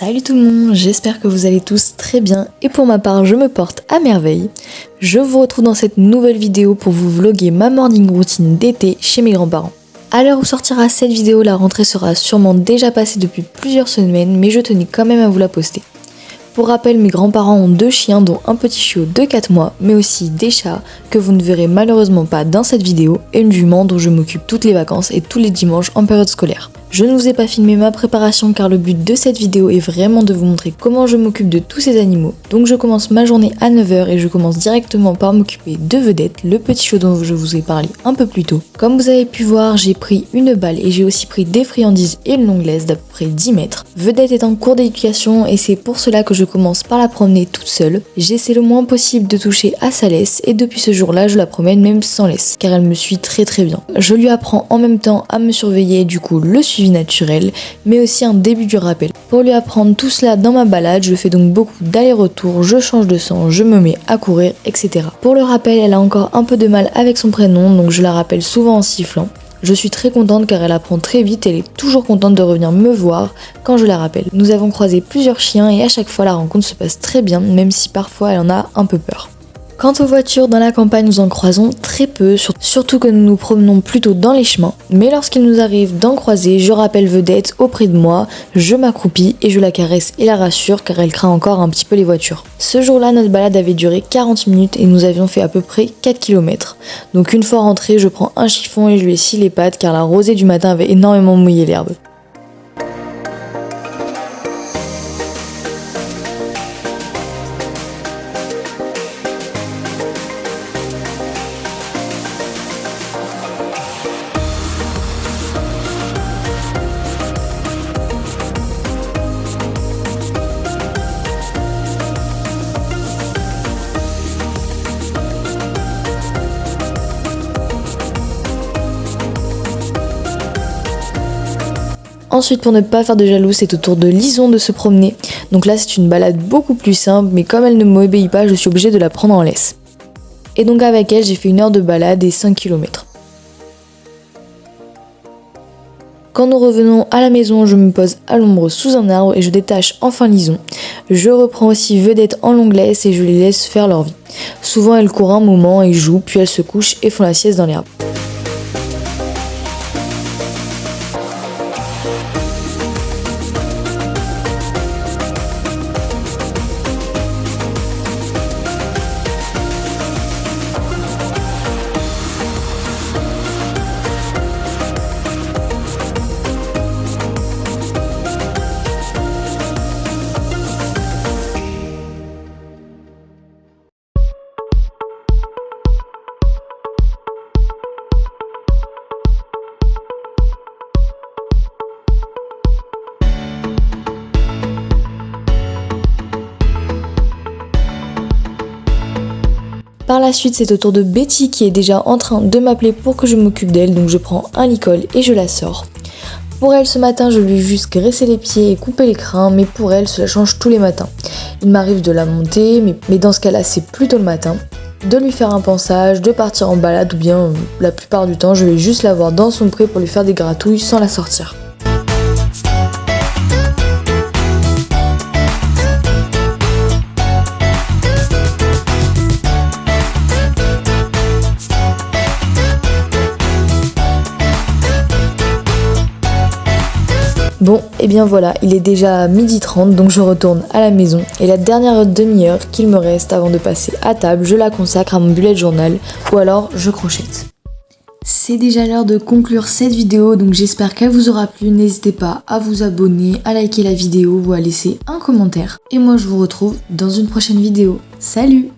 Salut tout le monde, j'espère que vous allez tous très bien et pour ma part je me porte à merveille. Je vous retrouve dans cette nouvelle vidéo pour vous vlogger ma morning routine d'été chez mes grands-parents. À l'heure où sortira cette vidéo, la rentrée sera sûrement déjà passée depuis plusieurs semaines, mais je tenais quand même à vous la poster. Pour rappel, mes grands-parents ont 2 chiens dont un petit chiot de 4 mois, mais aussi des chats que vous ne verrez malheureusement pas dans cette vidéo et une jument dont je m'occupe toutes les vacances et tous les dimanches en période scolaire. Je ne vous ai pas filmé ma préparation car le but de cette vidéo est vraiment de vous montrer comment je m'occupe de tous ces animaux. Donc je commence ma journée à 9h et je commence directement par m'occuper de Vedette, le petit chiot dont je vous ai parlé un peu plus tôt. Comme vous avez pu voir, j'ai pris une balle et j'ai aussi pris des friandises et une longue laisse d'à peu près 10 mètres. Vedette est en cours d'éducation et c'est pour cela que je commence par la promener toute seule. J'essaie le moins possible de toucher à sa laisse et depuis ce jour-là je la promène même sans laisse car elle me suit très bien. Je lui apprends en même temps à me surveiller, du coup le suivi naturel, mais aussi un début du rappel. Pour lui apprendre tout cela dans ma balade, je fais donc beaucoup d'allers-retours, je change de sens, je me mets à courir, etc. Pour le rappel, elle a encore un peu de mal avec son prénom, donc je la rappelle souvent en sifflant. Je suis très contente car elle apprend très vite, elle est toujours contente de revenir me voir quand je la rappelle. Nous avons croisé plusieurs chiens et à chaque fois la rencontre se passe très bien, même si parfois elle en a un peu peur. Quant aux voitures, dans la campagne, nous en croisons très peu, surtout que nous nous promenons plutôt dans les chemins. Mais lorsqu'il nous arrive d'en croiser, je rappelle Vedette auprès de moi, je m'accroupis et je la caresse et la rassure car elle craint encore un petit peu les voitures. Ce jour-là, notre balade avait duré 40 minutes et nous avions fait à peu près 4 km. Donc une fois rentrée, je prends un chiffon et je lui essuie les pattes car la rosée du matin avait énormément mouillé l'herbe. Ensuite, pour ne pas faire de jaloux, c'est au tour de Lison de se promener. Donc là, c'est une balade beaucoup plus simple, mais comme elle ne m'obéit pas, je suis obligée de la prendre en laisse. Et donc avec elle, j'ai fait 1 heure de balade et 5 km. Quand nous revenons à la maison, je me pose à l'ombre sous un arbre et je détache enfin Lison. Je reprends aussi Vedette en longue laisse et je les laisse faire leur vie. Souvent, elles courent un moment et jouent, puis elles se couchent et font la sieste dans l'herbe. Par la suite, c'est au tour de Betty qui est déjà en train de m'appeler pour que je m'occupe d'elle, donc je prends un licol et je la sors. Pour elle, ce matin, je lui ai juste graissé les pieds et coupé les crins, mais pour elle, cela change tous les matins. Il m'arrive de la monter, mais dans ce cas-là, c'est plutôt le matin, de lui faire un pansage, de partir en balade, ou bien la plupart du temps, je vais juste la voir dans son pré pour lui faire des gratouilles sans la sortir. Bon, et bien voilà, il est déjà 12h30, donc je retourne à la maison. Et la dernière demi-heure qu'il me reste avant de passer à table, je la consacre à mon bullet journal, ou alors je crochette. C'est déjà l'heure de conclure cette vidéo, donc j'espère qu'elle vous aura plu. N'hésitez pas à vous abonner, à liker la vidéo ou à laisser un commentaire. Et moi je vous retrouve dans une prochaine vidéo. Salut!